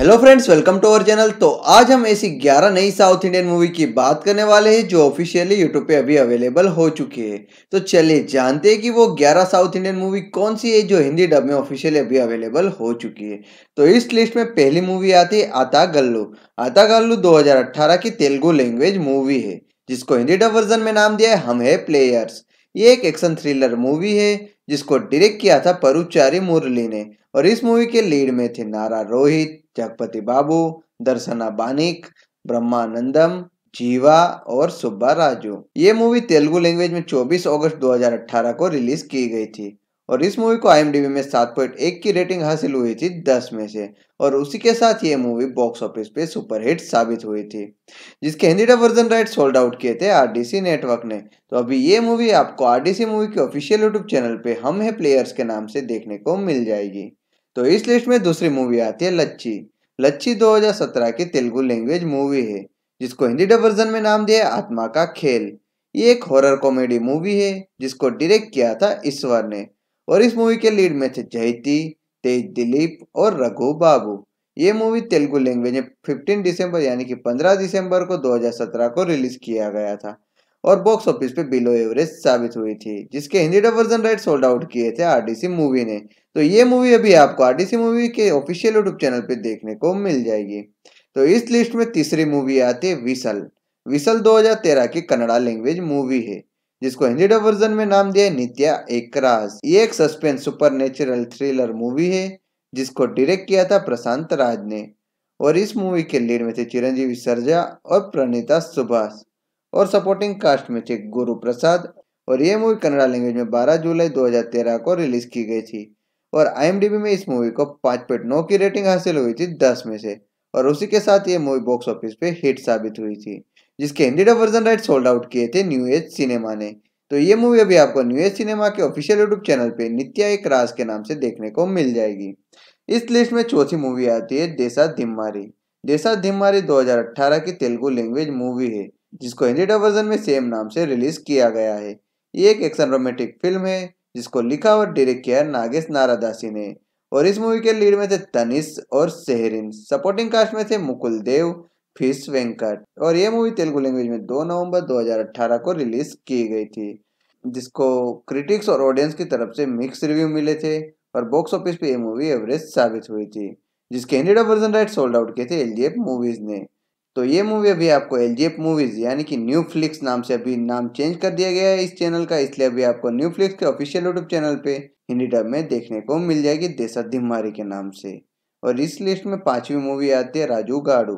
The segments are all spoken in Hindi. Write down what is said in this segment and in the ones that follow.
Hello friends, welcome to our channel. तो आज हम ऐसी 11 नई साउथ इंडियन मूवी की बात करने वाले हैं जो ऑफिशियली यूट्यूब पे अभी अवेलेबल हो चुकी है। तो चलिए जानते हैं कि वो 11 साउथ इंडियन मूवी कौन सी है जो हिंदी डब में ऑफिशियली अभी अवेलेबल हो चुकी है। तो इस लिस्ट में पहली मूवी आती है आता गल्लू। आता गल्लू 2018 की तेलुगु लैंग्वेज मूवी है जिसको हिंदी डब वर्जन में नाम दिया है हम है प्लेयर्स। ये एक एक्शन थ्रिलर मूवी है जिसको डायरेक्ट किया था परुचारी मुरली ने। और इस मूवी के लीड में थे नारा रोहित, जगपति बाबू, दर्शना बानिक, ब्रह्मानंदम, जीवा और सुब्बा राजू। ये मूवी तेलुगु लैंग्वेज में 24 अगस्त 2018 को रिलीज की गई थी और इस मूवी को IMDb में 7.1 की रेटिंग हासिल हुई थी 10 में से। और उसी के साथ ये मूवी बॉक्स ऑफिस पे सुपरहिट साबित हुई थी जिसके Hindi dub version right sold out किए थे RDC नेटवर्क ने। तो अभी ये मूवी आपको RDC मूवी के ऑफिशियल यूट्यूब चैनल पे हम है प्लेयर्स के नाम से देखने को मिल जाएगी। तो इस लिस्ट में दूसरी मूवी आती है लच्छी। लच्छी 2017 की तेलुगु लैंग्वेज मूवी है जिसको हिंदी डब वर्जन में नाम दिया है आत्मा का खेल। ये एक हॉरर कॉमेडी मूवी है जिसको डायरेक्ट किया था ईश्वर ने। और इस मूवी के लीड में थे जयती, तेज दिलीप और रघु बाबू। ये मूवी तेलुगु लैंग्वेज में 15 दिसंबर यानी कि 15 दिसंबर को 2017 को रिलीज किया गया था और बॉक्स ऑफिस पे बिलो एवरेज साबित हुई थी जिसके Hindi dub version right sold out किए थे RDC मूवी ने। तो ये मूवी अभी आपको RDC मूवी के ऑफिशियल यूट्यूब चैनल पे देखने को मिल जाएगी। तो इस लिस्ट में तीसरी मूवी आती है विसल। विसल 2013 की कन्नड़ा लैंग्वेज मूवी है जिसको हिंदी डब वर्जन में नाम दिया है नित्या एक राज। ये एक suspense super natural thriller movie है जिसको डायरेक्ट किया था प्रशांत राज ने। और इस मूवी के लीड में थे चिरंजीवी सरजा और प्रणीता सुभाष और सपोर्टिंग कास्ट में थे गुरु प्रसाद। और ये मूवी कन्नड़ा लैंग्वेज में 12 जुलाई 2013 को रिलीज की गई थी और IMDb में इस मूवी को 5.9 की रेटिंग हासिल हुई थी 10 में से। और उसी के साथ ये मूवी बॉक्स ऑफिस पे हिट साबित हुई थी जिसके Hindi dub version right sold out किए थे न्यू एज सिनेमा ने। तो ये मूवी अभी आपको न्यू एज सिनेमा के ऑफिशियल यूट्यूब चैनल पे नित्या एक राज के नाम से देखने को मिल जाएगी। इस लिस्ट में चौथी मूवी आती है देसा दिम्मारी। देसा दिम्मारी 2018 की तेलुगु लैंग्वेज मूवी है जिसको हिंदी डब वर्जन में सेम नाम से रिलीज किया गया है। ये एक एक्शन रोमांटिक फिल्म है जिसको लिखा और डायरेक्ट किया है नागेश नारादासी ने। और इस मूवी के लीड में थे तनिष और सेहरिन। सपोर्टिंग कास्ट में थे मुकुल देव, फिश वेंकट। और ये मूवी तेलुगु लैंग्वेज में 2 नवंबर 2018 को रिलीज की गई थी जिसको क्रिटिक्स और ऑडियंस की तरफ से मिक्स रिव्यू मिले थे और बॉक्स ऑफिस पे ये मूवी एवरेज साबित हुई थी जिसके Hindi dub version right sold out किए थे LGF मूवीज ने। तो ये मूवी अभी आपको LGF मूवीज यानी कि न्यू फ्लिक्स नाम से अभी नाम चेंज कर दिया गया है इस चैनल का, इसलिए अभी आपको न्यू फ्लिक्स के ऑफिशियल यूट्यूब चैनल पे हिंदी डब में देखने को मिल जाएगी देसा दिम्मारी के नाम से। और इस लिस्ट में पांचवी मूवी आती है राजू गाड़ू।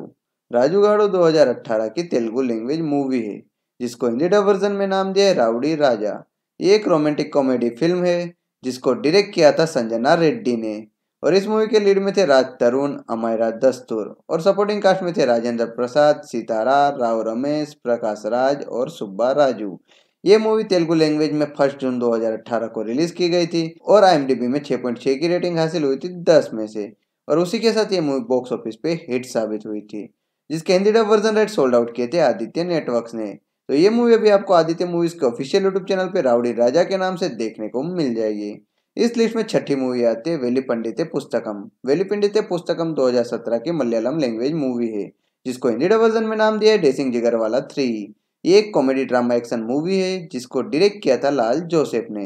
राजू गाड़ू 2018 की तेलुगु लैंग्वेज मूवी है जिसको हिंदी डब वर्जन में नाम दिया है राउडी राजा। ये एक रोमांटिक कॉमेडी फिल्म है जिसको डायरेक्ट किया था संजना रेड्डी ने। और इस मूवी के लीड में थे राज तरुण, अमायरा दस्तूर और सपोर्टिंग कास्ट में थे राजेंद्र प्रसाद, सितारा, राव रमेश, प्रकाश राज और सुब्बा राजू। ये मूवी तेलुगु लैंग्वेज में 1 जून 2018 को रिलीज की गई थी और IMDb में 6.6 की रेटिंग हासिल हुई थी 10 में से। और उसी के साथ ये मूवी बॉक्स ऑफिस पे हिट साबित हुई थी जिसके Hindi dub version right sold out किए थे आदित्य नेटवर्क्स ने। तो ये मूवी अभी आपको आदित्य मूवीज के ऑफिशियल यूट्यूब चैनल पे राउडी राजा के नाम से देखने को मिल जाएगी। इस लिस्ट में छठी मूवी आती है वेलिपंडिते पुस्तकम। वेलिपंडिते पुस्तकम 2017 की मलयालम लैंग्वेज मूवी है जिसको हिंदी डब वर्जन में नाम दिया है डेसिंग जिगरवाला 3। ये एक कॉमेडी ड्रामा एक्शन मूवी है जिसको डायरेक्ट किया था लाल जोसेफ ने।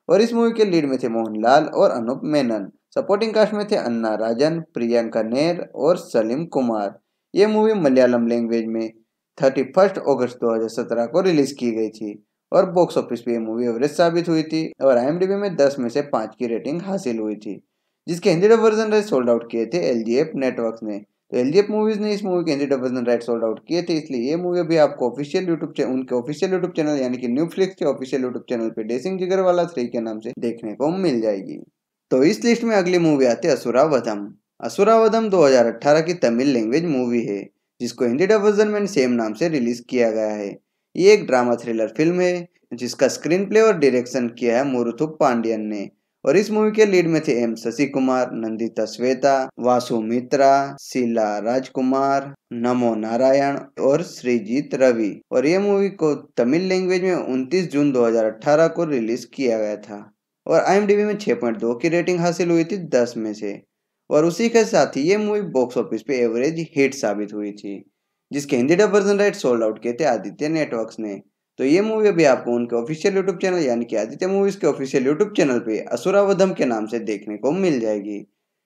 और इस मूवी के लीड में थे मोहनलाल और अनूप मेनन। सपोर्टिंग कास्ट में थे अन्ना राजन, प्रियंका नेर और सलीम कुमार। ये मूवी मलयालम लैंग्वेज में 31 अगस्त 2017 को रिलीज की गई थी और बॉक्स ऑफिस पे ये मूवी एवरेज साबित हुई थी और IMDb में 10 में से 5 की रेटिंग हासिल हुई थी जिसके Hindi dub version right sold out किए थे LGF नेटवर्क्स ने। तो LGF मूवीज ने इस मूवी के Hindi dub version right sold out किए थे, इसलिए ये मूवी अभी आपको ऑफिशियल यूट्यूब उनके ऑफिशियल यूट्यूब चैनल यानी कि न्यू फ्लिक्स के ऑफिशियल यूट्यूब चैनल पे डेसिंग जिगरवाला 3 के नाम से देखने को मिल जाएगी। तो इस लिस्ट में अगली मूवी आती है असुरावधम। असुरावधम 2018 की तमिल लैंग्वेज मूवी है जिसको हिंदी डब वर्जन में सेम नाम से रिलीज किया गया है। ये एक ड्रामा थ्रिलर फिल्म है जिसका स्क्रीन प्ले और डायरेक्शन किया है मुरुथु पांडियन ने। और इस मूवी के लीड में थे M शशि कुमार, नंदिता श्वेता, वासु मित्रा, शीला राजकुमार, नमो नारायण और श्रीजीत रवि। और ये मूवी को तमिल लैंग्वेज में 29 जून 2018 को रिलीज किया गया था और IMDb में 6.2 की रेटिंग हासिल हुई थी 10 में से। और उसी के साथ ही ये मूवी बॉक्स ऑफिस पे एवरेज हिट साबित हुई थी, जिसके Hindi dub version right sold out किए थे आदित्य नेटवर्क्स ने। तो ये मूवी अभी आपको उनके ऑफिशियल यूट्यूब चैनल यानी कि आदित्य मूवीज के ऑफिशियल यूट्यूब चैनल पे असुरावधम के नाम से देखने को मिल जाएगी।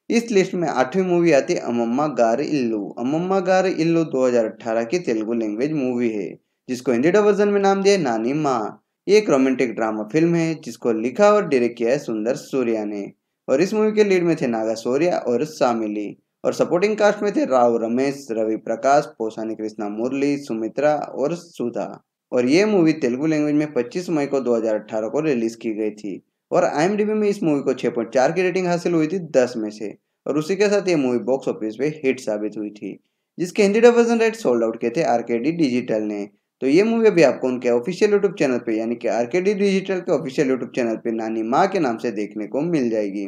इस लिस्ट में 8वीं मूवी आती है अम्मम्मा गार इल्लू। अम्मम्मा गार इल्लू 2018 की तेलुगु लैंग्वेज मूवी है, जिसको हिंदी डब वर्जन में नाम दिया है नानी माँ। ये एक रोमांटिक ड्रामा फिल्म है जिसको लिखा और डायरेक्ट किया है सुंदर सूर्या ने। और इस मूवी के लीड में थे नागा शौर्या और सामिली। और सपोर्टिंग कास्ट में थे राव रमेश, रवि प्रकाश, पोसानी कृष्णा मुरली, सुमित्रा और सुधा। और ये मूवी तेलुगु लैंग्वेज में 25 मई को 2018 को रिलीज की गई थी। और IMDb में इस मूवी को 6.4 की रेटिंग हासिल हुई थी 10 में से। और उसी के साथ ये मूवी बॉक्स ऑफिस पे हिट साबित हुई थी, जिसके Hindi dub version right sold out किए थे आरकेडी डिजिटल ने। तो ये मूवी अभी आपको उनके ऑफिशियल यूट्यूब चैनल पे यानी कि आरकेडी डिजिटल के ऑफिशियल यूट्यूब चैनल पे नानी माँ के नाम से देखने को मिल जाएगी।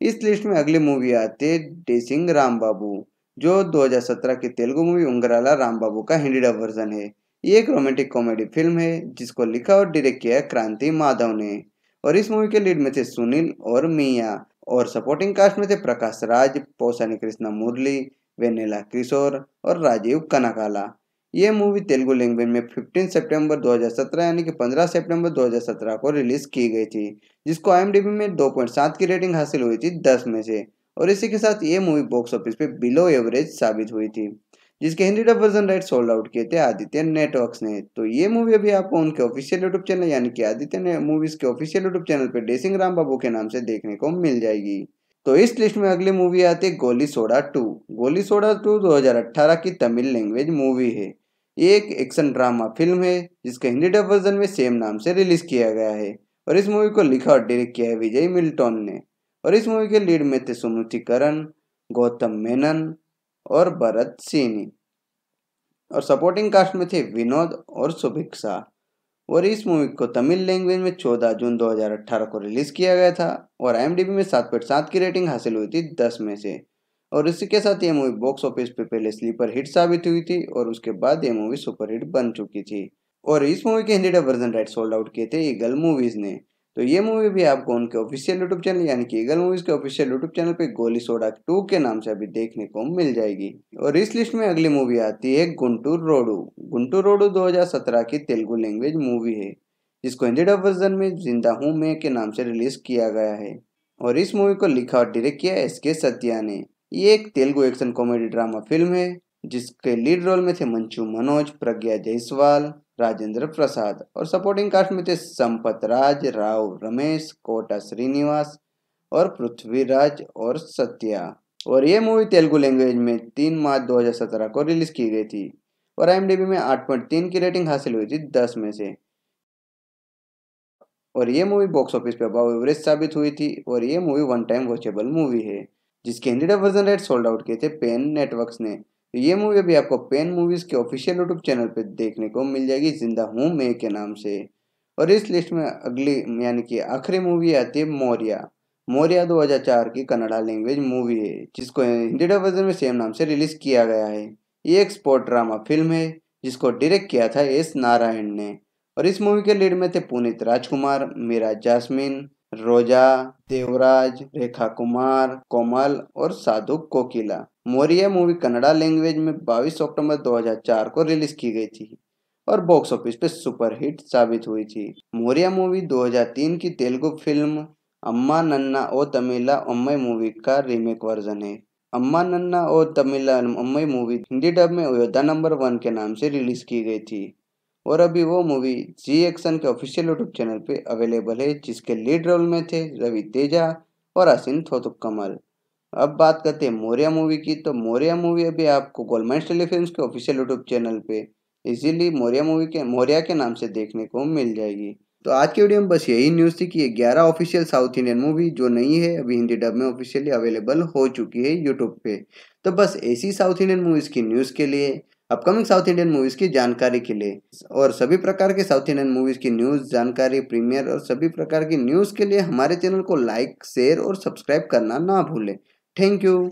इस लिस्ट में अगली मूवी आती है डेसिंग रामबाबू, जो 2017 की तेलुगु मूवी उंगराला रामबाबू का हिंदी डब वर्जन है। ये एक रोमांटिक कॉमेडी फिल्म है जिसको लिखा और डायरेक्ट किया है क्रांति माधव ने। और इस मूवी के लीड में थे सुनील और मिया। और सपोर्टिंग कास्ट में थे प्रकाश राज, पोसानी कृष्णा मुरली, वेनेला किशोर और राजीव कनकाला। ये मूवी तेलुगु लैंग्वेज में 15 सितंबर 2017 यानी कि 15 सितंबर 2017 को रिलीज की गई थी, जिसको IMDb में 2.7 की रेटिंग हासिल हुई थी 10 में से। और इसी के साथ ये मूवी बॉक्स ऑफिस पे बिलो एवरेज साबित हुई थी, जिसके Hindi dub version right sold out किए थे आदित्य नेटवर्क्स ने। तो ये मूवी अभी आपको उनके ऑफिशियल यूट्यूब चैनल यानी कि आदित्य ने मूवीज के ऑफिशियल यूट्यूब चैनल पे डेसिंग राम बाबू के नाम से देखने को मिल जाएगी। तो इस लिस्ट में अगली मूवी आती है गोली सोडा 2। गोली सोडा 2 2018 की तमिल लैंग्वेज मूवी है। ये एक एक्शन ड्रामा फिल्म है जिसके हिंदी डब वर्जन में सेम नाम से रिलीज किया गया है। और इस मूवी को लिखा और डायरेक्ट किया है विजय मिल्टन ने। और इस मूवी के लीड में थे सुमुति करण, गौतम मेनन और भरत सिंह। और सपोर्टिंग कास्ट में थे विनोद और सुभिक्षा। और इस मूवी को तमिल लैंग्वेज में 14 जून 2018 को रिलीज किया गया था। और IMDb में 7.7 की रेटिंग हासिल हुई थी 10 में से। और इसी के साथ ये मूवी बॉक्स ऑफिस पे पहले स्लीपर हिट साबित हुई थी और उसके बाद ये मूवी सुपर हिट बन चुकी थी। और इस मूवी के Hindi dub version right sold out किए थे ईगल मूवीज ने। तो ये मूवी भी आपको उनके ऑफिशियल यूट्यूब चैनल यानी कि ईगल मूवीज के ऑफिशियल यूट्यूब चैनल पे गोली सोडा 2 के नाम से अभी देखने को मिल जाएगी। और इस लिस्ट में अगली मूवी आती है गुंटूर रोडू। गुंटूर रोडू 2017 की तेलुगु लैंग्वेज मूवी है, जिसको हिंदी डब वर्जन में जिंदा हूँ मैं के नाम से रिलीज किया गया है। और इस मूवी को लिखा और डायरेक्ट किया SK सत्या ने। ये एक Telugu action comedy drama film है जिसके लीड रोल में थे मंचू मनोज, प्रज्ञा जायसवाल, राजेंद्र प्रसाद। और सपोर्टिंग कास्ट में थे संपत राज, राव रमेश, कोटा श्रीनिवास और पृथ्वीराज और सत्या। और ये मूवी तेलुगु लैंग्वेज में 3 मार्च 2017 को रिलीज की गई थी। और IMDb में 8.3 की रेटिंग हासिल हुई थी 10 में से। और ये मूवी बॉक्स ऑफिस पे अबव एवरेज साबित हुई थी। और ये movie one time watchable movie है, जिसके Hindi dub version right sold out किए थे पेन नेटवर्क्स ने। तो ये मूवी अभी आपको पेन मूवीज के ऑफिशियल यूट्यूब चैनल पे देखने को मिल जाएगी जिंदा हूँ मैं के नाम से। और इस लिस्ट में अगली यानी कि आखिरी मूवी आती है मौर्या। मौर्या 2004 की कन्नड़ा लैंग्वेज मूवी है, जिसको हिंदी डब वर्जन में सेम नाम से रिलीज किया गया है। ये एक स्पोर्ट ड्रामा फिल्म है जिसको डायरेक्ट किया था S नारायण ने। और इस मूवी के लीड में थे पुनीत राजकुमार, मीरा जास्मिन, रोजा, देवराज, रेखा कुमार, कोमल और साधु कोकिला। मौर्य मूवी कन्नड़ा लैंग्वेज में 22 अक्टूबर 2004 को रिलीज की गई थी और बॉक्स ऑफिस पे सुपर हिट साबित हुई थी। मौर्य मूवी 2003 की तेलुगु फिल्म अम्मा नन्ना ओ तमिला अम्मई मूवी का रीमेक वर्जन है। अम्मा नन्ना ओ तमिला अम्मई मूवी हिंदी डब में योद्धा नंबर 1 के नाम से रिलीज की गई थी। और अभी वो मूवी जी एक्शन के ऑफिशियल यूट्यूब चैनल पे अवेलेबल है, जिसके लीड रोल में थे रवि तेजा और आसिन थोथुक्कमल। अब बात करते हैं मौर्य मूवी की। तो मौर्य मूवी अभी आपको गोल्डमाइंस टेलीफिल्म्स के ऑफिशियल यूट्यूब चैनल पे इजीली मौर्य के नाम से देखने को मिल जाएगी। तो आज की वीडियो में बस यही न्यूज़ थी कि ये 11 ऑफिशियल साउथ इंडियन मूवी जो नहीं है अभी हिंदी डब में ऑफिशियली अवेलेबल हो चुकी है यूट्यूब पे। तो बस ऐसी साउथ इंडियन मूवीज़ की न्यूज़ के लिए, अपकमिंग साउथ इंडियन मूवीज़ की जानकारी के लिए और सभी प्रकार के साउथ इंडियन मूवीज़ की न्यूज़, जानकारी, प्रीमियर और सभी प्रकार की न्यूज़ के लिए हमारे चैनल को लाइक, शेयर और सब्सक्राइब करना ना भूलें। Thank you.